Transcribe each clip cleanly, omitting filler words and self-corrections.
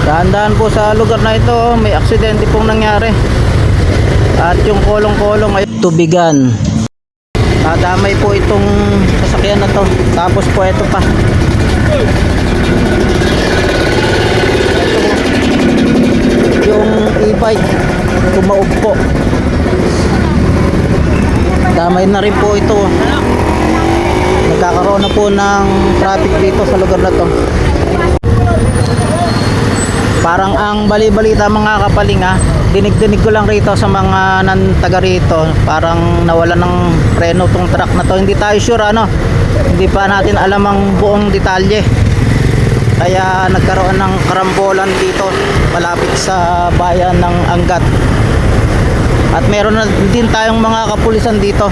Dahan-dahan po sa lugar na ito, may aksidente pong nangyari. At yung kolong-kolong ay tubigan. Nadamay po itong sasakyan na to. Tapos po ito pa. Yung e-bike tumaob po. Damay na rin po ito. Nagkakaroon na po ng traffic dito sa lugar na to. Parang ang bali-balita mga kapaling, dinig-dinig ko lang rito sa mga taga rito, parang nawala ng preno tong truck na to. Hindi tayo sure hindi pa natin alam ang buong detalye, kaya nagkaroon ng karambolan dito malapit sa bayan ng Angat. At meron na din tayong mga kapulisan dito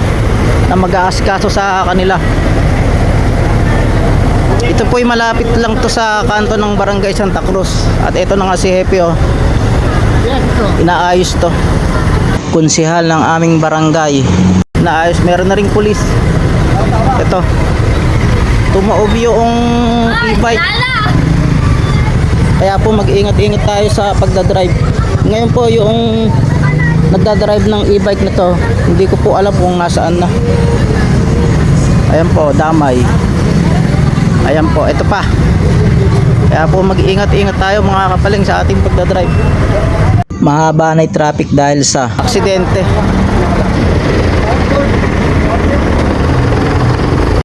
na mag-aasikaso sa kanila. Ito po'y malapit lang to sa kanto ng Barangay Santa Cruz. At ito na nga si Hepe, inaayos to. Konsehal ng aming barangay. Inaayos, meron na ring pulis. Ito. Tumaob yung e-bike. Kaya po mag-ingat-ingat tayo sa pagdadrive. Ngayon po yung nagdadrive ng e-bike na to, hindi ko po alam kung nasaan na. Ayan po, damay. Ayan po, ito pa. Kaya po mag-ingat-ingat tayo mga kapaling sa ating pagdadrive. Mahaba na yung traffic dahil sa aksidente.